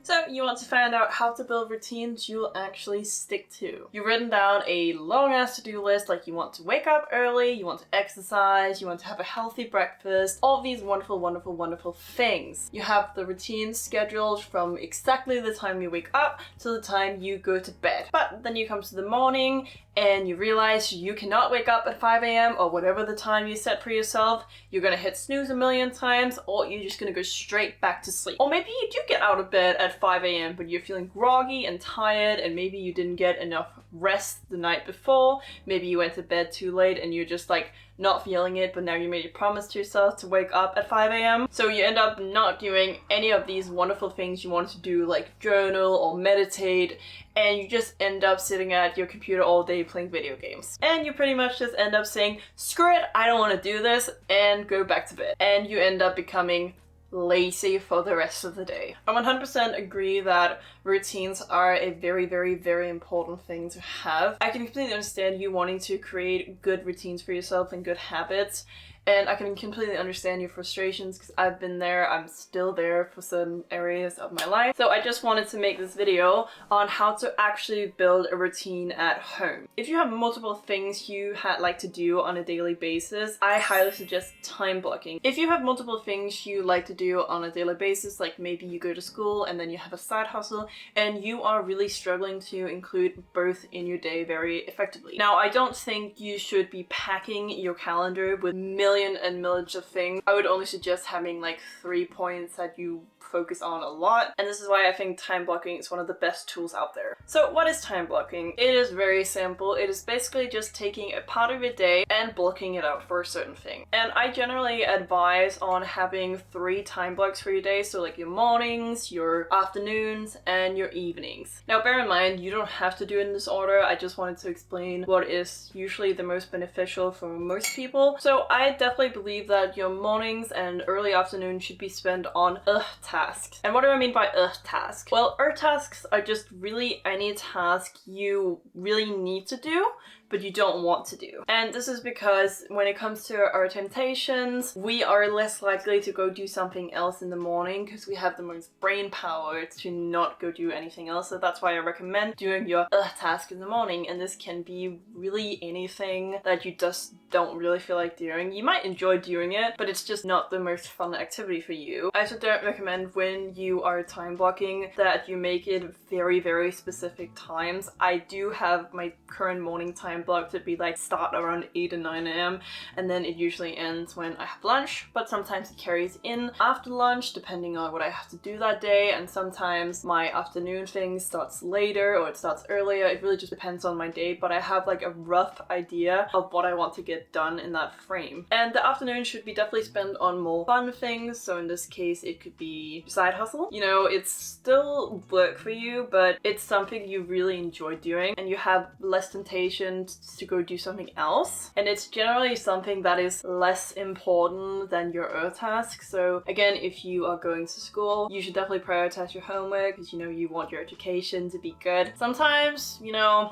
So you want to find out how to build routines you'll actually stick to. You've written down a long ass to-do list, like you want to wake up early, you want to exercise, you want to have a healthy breakfast, all of these wonderful, wonderful, wonderful things. You have the routine scheduled from exactly the time you wake up to the time you go to bed. But then you come to the morning and you realize you cannot wake up at 5 a.m. or whatever the time you set for yourself. You're gonna hit snooze a million times, or you're just gonna go straight back to sleep. Or maybe you do get out of bed at 5 a.m. but you're feeling groggy and tired, and maybe you didn't get enough rest the night before. Maybe you went to bed too late and you're just like not feeling it, but now you made a promise to yourself to wake up at 5 a.m. So you end up not doing any of these wonderful things you want to do, like journal or meditate, and you just end up sitting at your computer all day playing video games. And you pretty much just end up saying, screw it, I don't want to do this, and go back to bed. And you end up becoming lazy for the rest of the day. I 100% agree that routines are a very, very, very important thing to have. I can completely understand you wanting to create good routines for yourself and good habits. And I can completely understand your frustrations because I've been there, I'm still there for certain areas of my life. So I just wanted to make this video on how to actually build a routine at home. If you have multiple things you like to do on a daily basis, I highly suggest time blocking. If you have multiple things you like to do on a daily basis, like maybe you go to school and then you have a side hustle and you are really struggling to include both in your day very effectively. Now, I don't think you should be packing your calendar with millions and millions of things. I would only suggest having like 3 points that you focus on a lot, and this is why I think time blocking is one of the best tools out there. So what is time blocking? It is very simple. It is basically just taking a part of your day and blocking it out for a certain thing. And I generally advise on having 3 time blocks for your day, so like your mornings, your afternoons, and your evenings. Now bear in mind, you don't have to do it in this order. I just wanted to explain what is usually the most beneficial for most people. So I definitely believe that your mornings and early afternoon should be spent on tasks. And what do I mean by task? Well, tasks are just really any task you really need to do but you don't want to do. And this is because when it comes to our temptations, we are less likely to go do something else in the morning because we have the most brain power to not go do anything else. So that's why I recommend doing your task in the morning. And this can be really anything that you just don't really feel like doing. You might enjoy doing it, but it's just not the most fun activity for you. I also don't recommend when you are time blocking that you make it very, very specific times. I do have my current morning time block to be like start around 8 or 9 a.m. and then it usually ends when I have lunch, but sometimes it carries in after lunch depending on what I have to do that day, and sometimes my afternoon thing starts later or it starts earlier. It really just depends on my day, but I have like a rough idea of what I want to get done in that frame. And the afternoon should be definitely spent on more fun things, so in this case it could be side hustle. You know, it's still work for you, but it's something you really enjoy doing and you have less temptation to go do something else, and it's generally something that is less important than your task. So again, if you are going to school, you should definitely prioritize your homework because you know you want your education to be good. Sometimes, you know,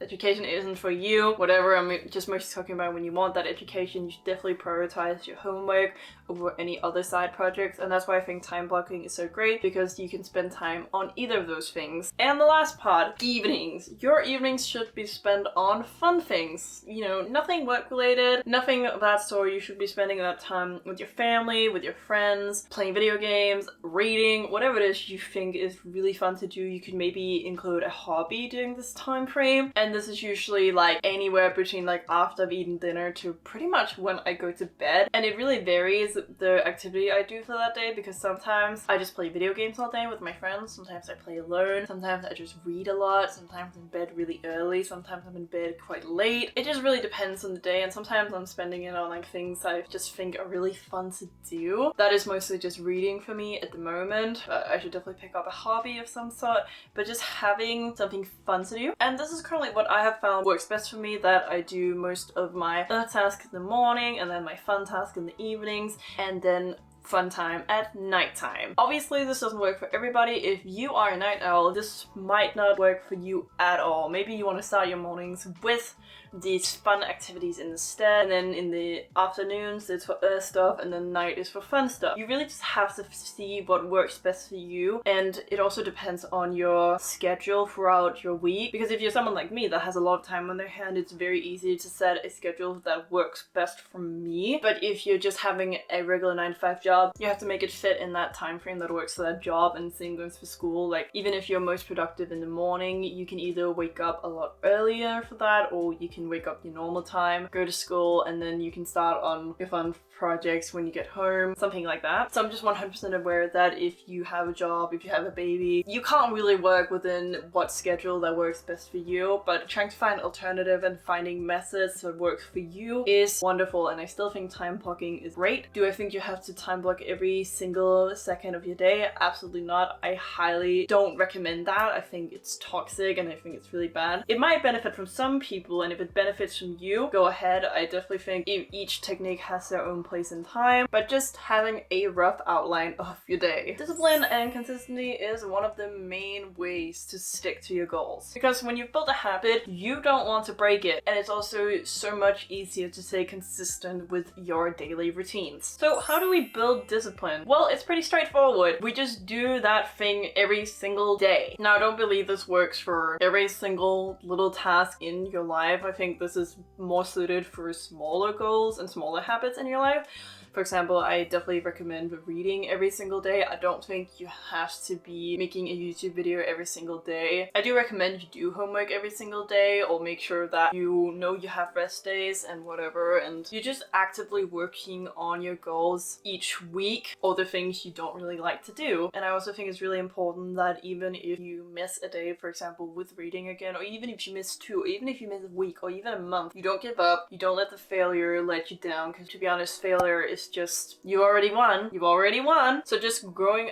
education isn't for you, whatever. I'm just mostly talking about when you want that education, you should definitely prioritize your homework over any other side projects, and that's why I think time blocking is so great, because you can spend time on either of those things. And the last part, evenings. Your evenings should be spent on fun things, you know, nothing work related, nothing of that sort. You should be spending that time with your family, with your friends, playing video games, reading, whatever it is you think is really fun to do. You could maybe include a hobby during this time frame, and this is usually like anywhere between like after I've eaten dinner to pretty much when I go to bed, and it really varies the activity I do for that day, because sometimes I just play video games all day with my friends, sometimes I play alone, sometimes I just read a lot, sometimes I'm in bed really early, sometimes I'm in bed quite late. It just really depends on the day, and sometimes I'm spending it on like things I just think are really fun to do. That is mostly just reading for me at the moment. I should definitely pick up a hobby of some sort, but just having something fun to do. And this is currently what I have found works best for me, that I do most of my tasks in the morning and then my fun task in the evenings, and then fun time at nighttime. Obviously this doesn't work for everybody. If you are a night owl, this might not work for you at all. Maybe you want to start your mornings with these fun activities instead. And then in the afternoons, it's for stuff, and then night is for fun stuff. You really just have to see what works best for you. And it also depends on your schedule throughout your week. Because if you're someone like me that has a lot of time on their hand, it's very easy to set a schedule that works best for me. But if you're just having a regular 9-to-5 job, you have to make it fit in that time frame that works for that job. And same goes for school. Like, even if you're most productive in the morning, you can either wake up a lot earlier for that, or you can wake up your normal time, go to school, and then you can start on your fun projects when you get home, something like that. So I'm just 100% aware that if you have a job, if you have a baby, you can't really work within what schedule that works best for you, but trying to find alternative and finding methods that work for you is wonderful. And I still think time blocking is great. Do I think you have to time block every single second of your day? Absolutely not. I highly don't recommend that. I think it's toxic and I think it's really bad. It might benefit from some people, and if it benefits from you, go ahead. I definitely think each technique has their own place in time, but just having a rough outline of your day. Discipline and consistency is one of the main ways to stick to your goals, because when you've built a habit, you don't want to break it, and it's also so much easier to stay consistent with your daily routines. So how do we build discipline? Well, it's pretty straightforward. We just do that thing every single day. Now, I don't believe this works for every single little task in your life. I think this is more suited for smaller goals and smaller habits in your life. For example, I definitely recommend reading every single day. I don't think you have to be making a YouTube video every single day. I do recommend you do homework every single day, or make sure that you know you have rest days and whatever, and you're just actively working on your goals each week, or the things you don't really like to do. And I also think it's really important that even if you miss a day, for example, with reading again, or even if you miss 2, or even if you miss a week, or even a month, you don't give up. You don't let the failure let you down, because to be honest, failure is just, you already won. So just going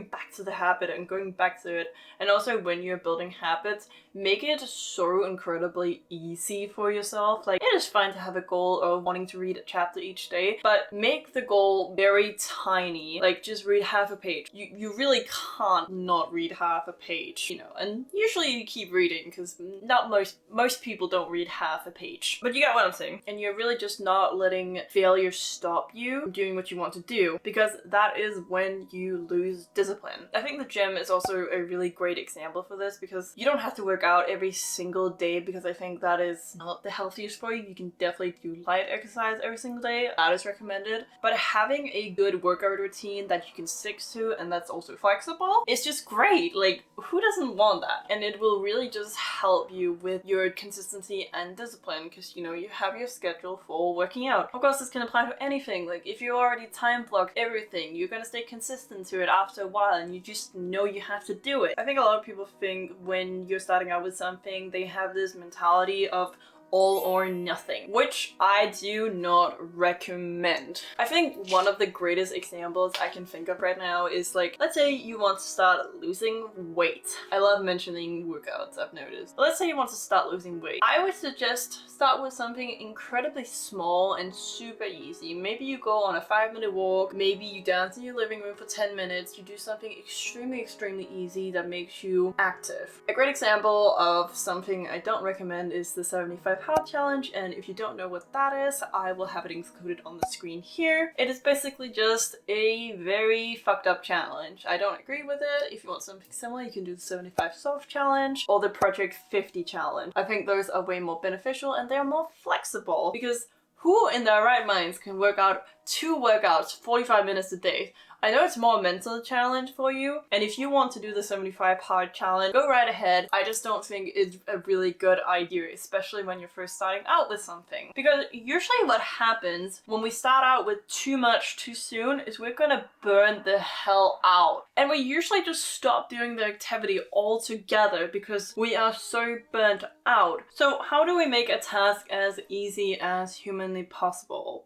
back to the habit and going back to it. And also, when you're building habits, make it so incredibly easy for yourself. Like, it is fine to have a goal of wanting to read a chapter each day, but make the goal very tiny. Like, just read half a page. You really can't not read half a page, you know, and usually you keep reading, because not most people don't read half a page. But you get what I'm saying. And you're really just not letting failure stop you from doing what you want to do, because that is when you lose discipline. I think the gym is also a really great example for this, because you don't have to work out every single day, because I think that is not the healthiest for you. You can definitely do light exercise every single day. That is recommended. But having a good workout routine that you can stick to and that's also flexible is just great. Like, who doesn't want that? And it will really just help you with your consistency and discipline, because, you know, you have your schedule for working out. Of course, this can apply to anything. Like, if you already time block everything, you're gonna stay consistent to it after a while, and you just know you have to do it. I think a lot of people think when you're starting out with something, they have this mentality of all or nothing, which I do not recommend. I think one of the greatest examples I can think of right now is, like, let's say you want to start losing weight. I love mentioning workouts, I've noticed. But let's say you want to start losing weight. I would suggest start with something incredibly small and super easy. Maybe you go on a 5-minute walk, maybe you dance in your living room for 10 minutes, you do something extremely easy that makes you active. A great example of something I don't recommend is the 75 hard challenge, and if you don't know what that is, I will have it included on the screen here. It is basically just a very fucked up challenge. I don't agree with it. If you want something similar, you can do the 75 soft challenge or the Project 50 challenge. I think those are way more beneficial and they're more flexible, because who in their right minds can work out 2 workouts 45 minutes a day? I know it's more a mental challenge for you, and if you want to do the 75 hard challenge, go right ahead. I just don't think it's a really good idea, especially when you're first starting out with something. Because usually what happens when we start out with too much too soon is we're gonna burn the hell out. And we usually just stop doing the activity altogether because we are so burnt out. So how do we make a task as easy as humanly possible?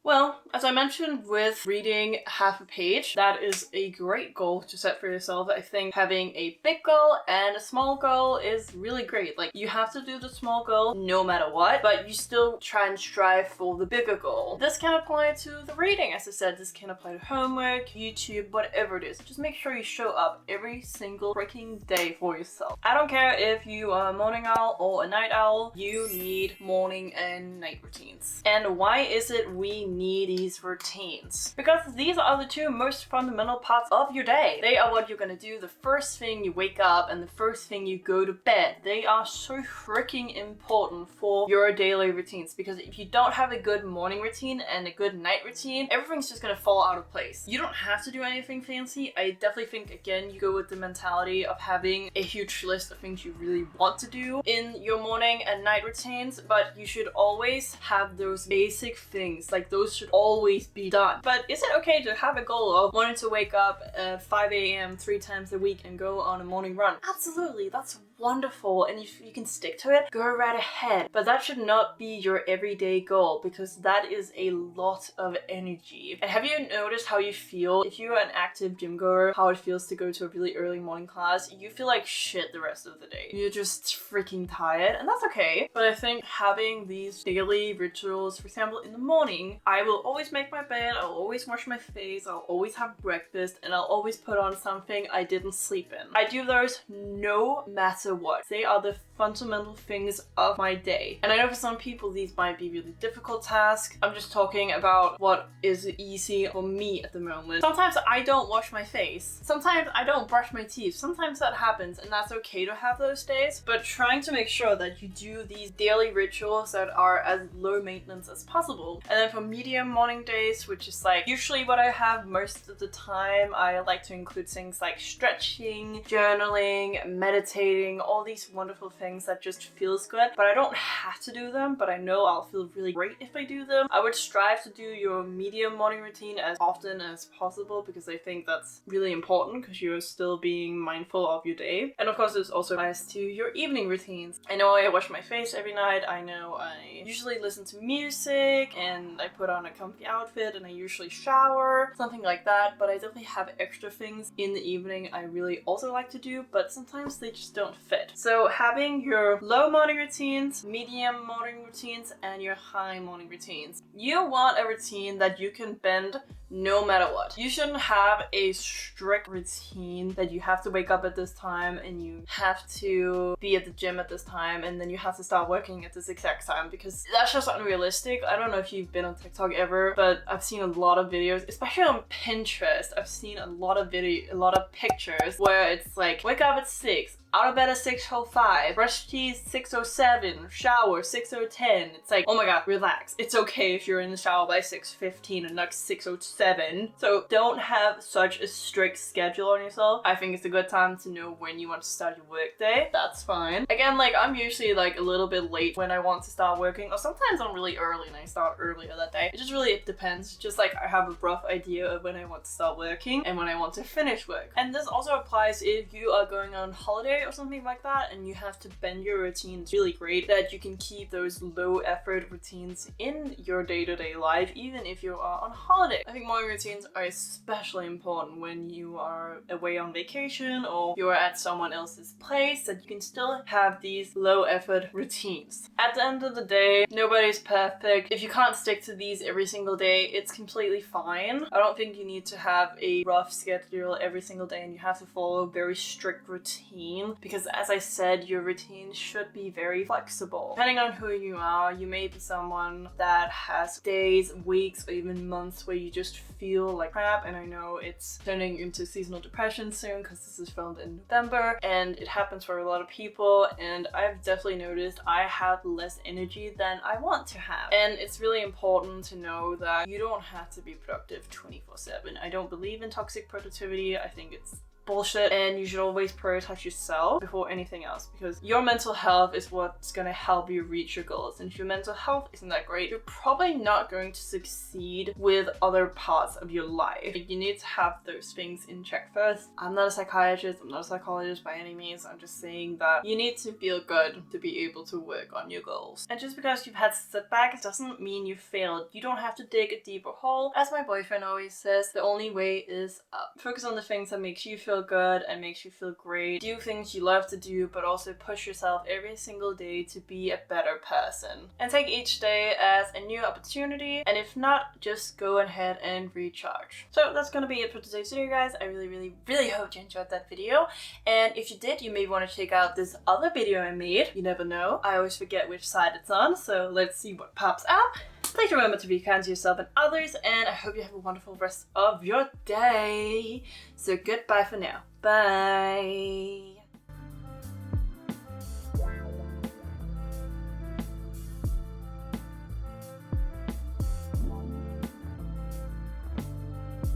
Well, as I mentioned with reading half a page, that is a great goal to set for yourself. I think having a big goal and a small goal is really great. Like, you have to do the small goal no matter what, but you still try and strive for the bigger goal. This can apply to the reading, as I said. This can apply to homework, YouTube, whatever it is. Just make sure you show up every single freaking day for yourself. I don't care if you are a morning owl or a night owl, you need morning and night routines. And why is it we need these routines? Because these are the two most fundamental parts of your day. They are what you're gonna do the first thing you wake up and the first thing you go to bed. They are so freaking important for your daily routines, because if you don't have a good morning routine and a good night routine, everything's just gonna fall out of place. You don't have to do anything fancy. I definitely think, again, you go with the mentality of having a huge list of things you really want to do in your morning and night routines, but you should always have those basic things. Like, those should always be done. But is it okay to have a goal of wanting to wake up at 5 a.m. 3 times a week and go on a morning run? Absolutely, that's wonderful, and if you can stick to it, go right ahead. But that should not be your everyday goal, because that is a lot of energy. And have you noticed how you feel if you're an active gym goer, how it feels to go to a really early morning class? You feel like shit the rest of the day. You're just freaking tired, and that's okay. But I think having these daily rituals, for example, in the morning, I will always make my bed, I'll always wash my face, I'll always have breakfast, and I'll always put on something I didn't sleep in. I do those no matter what. They are the fundamental things of my day. And I know for some people these might be really difficult tasks. I'm just talking about what is easy for me at the moment. Sometimes I don't wash my face. Sometimes I don't brush my teeth. Sometimes that happens, and that's okay to have those days. But trying to make sure that you do these daily rituals that are as low maintenance as possible. And then for medium morning days, which is like usually what I have most of the time, I like to include things like stretching, journaling, meditating, all these wonderful things that just feels good. But I don't have to do them, but I know I'll feel really great if I do them. I would strive to do your medium morning routine as often as possible, because I think that's really important, because you're still being mindful of your day. And of course, this also applies to your evening routines. I know I wash my face every night. I know I usually listen to music, and I put on a comfy outfit, and I usually shower, something like that. But I definitely have extra things in the evening I really also like to do, but sometimes they just don't fit. So having your low morning routines, medium morning routines, and your high morning routines. You want a routine that you can bend no matter what. You shouldn't have a strict routine that you have to wake up at this time and you have to be at the gym at this time and then you have to start working at this exact time, because that's just unrealistic. I don't know if you've been on TikTok ever, but I've seen a lot of videos, especially on Pinterest. I've seen a lot of pictures where it's like, wake up at 6, out of bed at 6:05, brush teeth 6:07, shower 6:10. It's like, oh my god, relax. It's okay if you're in the shower by 6:15 and not 6:07. So don't have such a strict schedule on yourself. I think it's a good time to know when you want to start your work day. That's fine. Again, like, I'm usually like a little bit late when I want to start working, or sometimes I'm really early and I start earlier that day. It just really depends. Just like I have a rough idea of when I want to start working and when I want to finish work. And this also applies if you are going on holiday or something like that and you have to bend your routine. It's really great that you can keep those low effort routines in your day-to-day life even if you are on holiday. I think morning routines are especially important when you are away on vacation or you're at someone else's place, that you can still have these low effort routines. At the end of the day, nobody's perfect. If you can't stick to these every single day, it's completely fine. I don't think you need to have a rough schedule every single day and you have to follow a very strict routine, because as I said, your routine should be very flexible. Depending on who you are, you may be someone that has days, weeks, or even months where you just feel like crap, and I know it's turning into seasonal depression soon because this is filmed in November and it happens for a lot of people, and I've definitely noticed I have less energy than I want to have. And it's really important to know that you don't have to be productive 24/7. I don't believe in toxic productivity. I think it's bullshit, and you should always prioritize yourself before anything else, because your mental health is what's gonna help you reach your goals. And if your mental health isn't that great, you're probably not going to succeed with other parts of your life. You need to have those things in check first. I'm not a psychiatrist, I'm not a psychologist by any means. I'm just saying that you need to feel good to be able to work on your goals. And just because you've had setbacks doesn't mean you failed. You don't have to dig a deeper hole. As my boyfriend always says, the only way is up. Focus on the things that makes you feel good and makes you feel great. Do things you love to do, but also push yourself every single day to be a better person. And take each day as a new opportunity, and if not, just go ahead and recharge. So that's gonna be it for today's video, guys. I really hope you enjoyed that video. And if you did, you may want to check out this other video I made. You never know. I always forget which side it's on, so let's see what pops up. Please remember to be kind to yourself and others, and I hope you have a wonderful rest of your day. So goodbye for now. Bye.